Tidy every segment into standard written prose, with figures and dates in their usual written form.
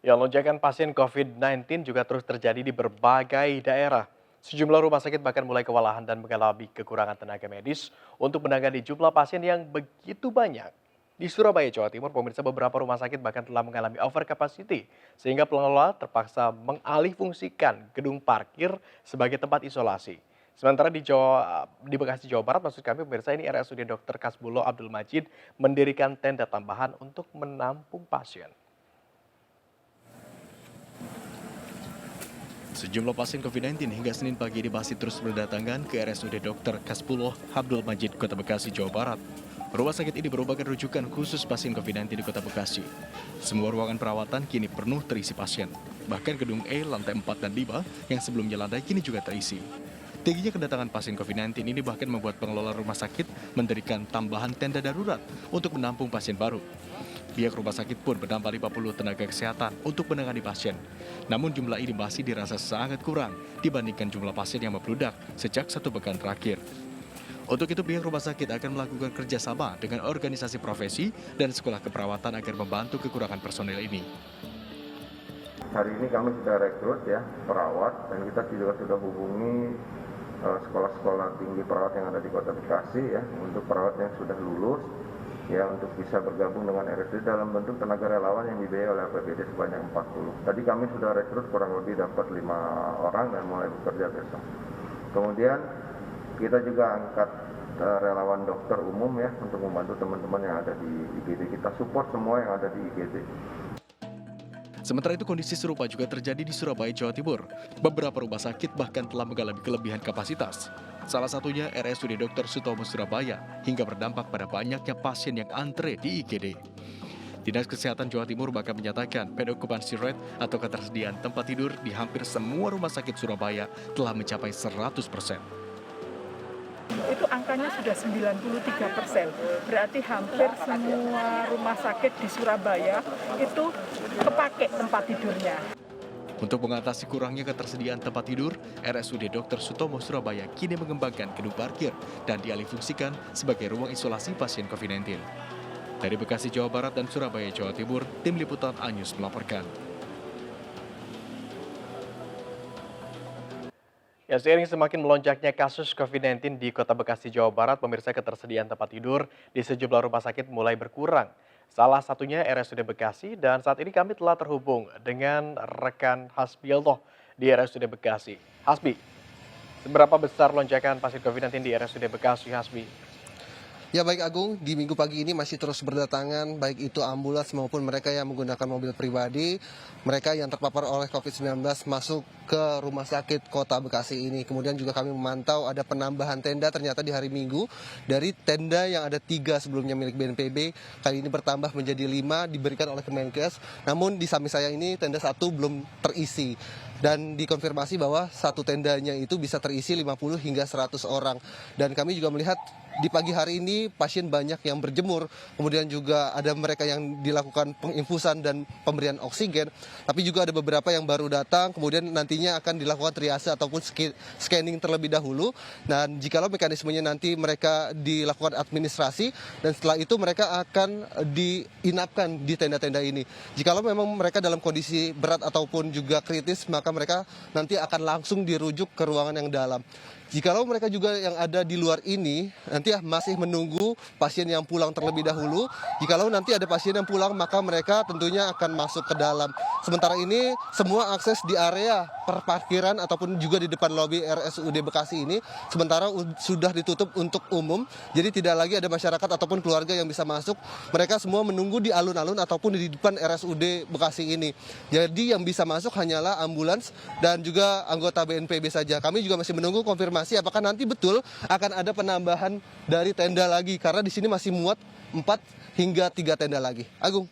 Ya, lonjakan pasien COVID-19 juga terus terjadi di berbagai daerah. Sejumlah rumah sakit bahkan mulai kewalahan dan mengalami kekurangan tenaga medis untuk menangani jumlah pasien yang begitu banyak. Di Surabaya, Jawa Timur, pemirsa beberapa rumah sakit bahkan telah mengalami over capacity, sehingga pengelola terpaksa mengalihfungsikan gedung parkir sebagai tempat isolasi. Sementara di Bekasi, Jawa Barat, maksud kami pemirsa ini RSUD Dr. Kasbulo Abdul Majid mendirikan tenda tambahan untuk menampung pasien. Sejumlah pasien COVID-19 hingga Senin pagi ini masih terus berdatangan ke RSUD Dr. Kasbulo Abdul Majid, Kota Bekasi, Jawa Barat. Rumah sakit ini merupakan rujukan khusus pasien COVID-19 di Kota Bekasi. Semua ruangan perawatan kini penuh terisi pasien. Bahkan gedung E lantai 4 dan 5 yang sebelumnya landai kini juga terisi. Tingginya kedatangan pasien COVID-19 ini bahkan membuat pengelola rumah sakit mendirikan tambahan tenda darurat untuk menampung pasien baru. Pihak rumah sakit pun menambah 50 tenaga kesehatan untuk menangani pasien. Namun jumlah ini masih dirasa sangat kurang dibandingkan jumlah pasien yang membludak sejak 1 pekan terakhir. Untuk itu pihak rumah sakit akan melakukan kerjasama dengan organisasi profesi dan sekolah keperawatan agar membantu kekurangan personel ini. Hari ini kami sudah rekrut ya perawat dan kita juga sudah hubungi sekolah-sekolah tinggi perawat yang ada di Kota Bekasi ya untuk perawat yang sudah lulus ya untuk bisa bergabung dengan RSUD dalam bentuk tenaga relawan yang dibiayai oleh APBD sebanyak 40. Tadi kami sudah rekrut kurang lebih dapat 5 orang dan mulai bekerja besok. Kemudian kita juga angkat relawan dokter umum ya untuk membantu teman-teman yang ada di IGD. Kita support semua yang ada di IGD. Sementara itu kondisi serupa juga terjadi di Surabaya, Jawa Timur. Beberapa rumah sakit bahkan telah mengalami kelebihan kapasitas. Salah satunya RSUD Dr. Sutomo Surabaya hingga berdampak pada banyaknya pasien yang antre di IGD. Dinas Kesehatan Jawa Timur bahkan menyatakan bed occupancy rate atau ketersediaan tempat tidur di hampir semua rumah sakit Surabaya telah mencapai 100%. Itu angkanya sudah 93%. Berarti hampir semua rumah sakit di Surabaya itu kepake tempat tidurnya. Untuk mengatasi kurangnya ketersediaan tempat tidur, RSUD Dr. Sutomo Surabaya kini mengembangkan gedung parkir dan dialihfungsikan sebagai ruang isolasi pasien COVID-19. Dari Bekasi, Jawa Barat dan Surabaya, Jawa Timur, Tim Liputan Anyus melaporkan. Ya, seiring semakin melonjaknya kasus COVID-19 di Kota Bekasi, Jawa Barat, pemirsa ketersediaan tempat tidur di sejumlah rumah sakit mulai berkurang. Salah satunya RSUD Bekasi, dan saat ini kami telah terhubung dengan rekan Hasbiallah di RSUD Bekasi. Hasbi, seberapa besar lonjakan pasien COVID-19 di RSUD Bekasi, Hasbi? Ya baik Agung, di minggu pagi ini masih terus berdatangan, baik itu ambulans maupun mereka yang menggunakan mobil pribadi, mereka yang terpapar oleh COVID-19 masuk ke rumah sakit Kota Bekasi ini. Kemudian juga kami memantau ada penambahan tenda ternyata di hari Minggu, dari tenda yang ada 3 sebelumnya milik BNPB, kali ini bertambah menjadi 5 diberikan oleh Kemenkes, namun di samping saya ini tenda 1 belum terisi. Dan dikonfirmasi bahwa satu tendanya itu bisa terisi 50 hingga 100 orang. Dan kami juga melihat di pagi hari ini pasien banyak yang berjemur, kemudian juga ada mereka yang dilakukan penginfusan dan pemberian oksigen, tapi juga ada beberapa yang baru datang, kemudian nantinya akan dilakukan triase ataupun scanning terlebih dahulu. Dan jikalau mekanismenya nanti mereka dilakukan administrasi, dan setelah itu mereka akan diinapkan di tenda-tenda ini. Jikalau memang mereka dalam kondisi berat ataupun juga kritis, maka mereka nanti akan langsung dirujuk ke ruangan yang dalam. Jikalau mereka juga yang ada di luar ini nanti masih menunggu pasien yang pulang terlebih dahulu. Jikalau nanti ada pasien yang pulang, maka mereka tentunya akan masuk ke dalam. Sementara ini semua akses di area perparkiran ataupun juga di depan lobi RSUD Bekasi ini sementara sudah ditutup untuk umum. Jadi tidak lagi ada masyarakat ataupun keluarga yang bisa masuk. Mereka semua menunggu di alun-alun ataupun di depan RSUD Bekasi ini. Jadi yang bisa masuk hanyalah ambulans dan juga anggota BNPB saja. Kami juga masih menunggu konfirmasi apakah nanti betul akan ada penambahan dari tenda lagi, karena di sini masih muat 4 hingga 3 tenda lagi. Agung.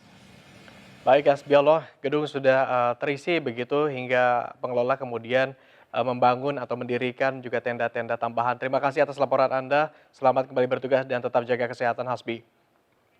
Baik, Hasbiallah, gedung sudah terisi begitu hingga pengelola kemudian membangun atau mendirikan juga tenda-tenda tambahan. Terima kasih atas laporan Anda. Selamat kembali bertugas dan tetap jaga kesehatan, Hasbi.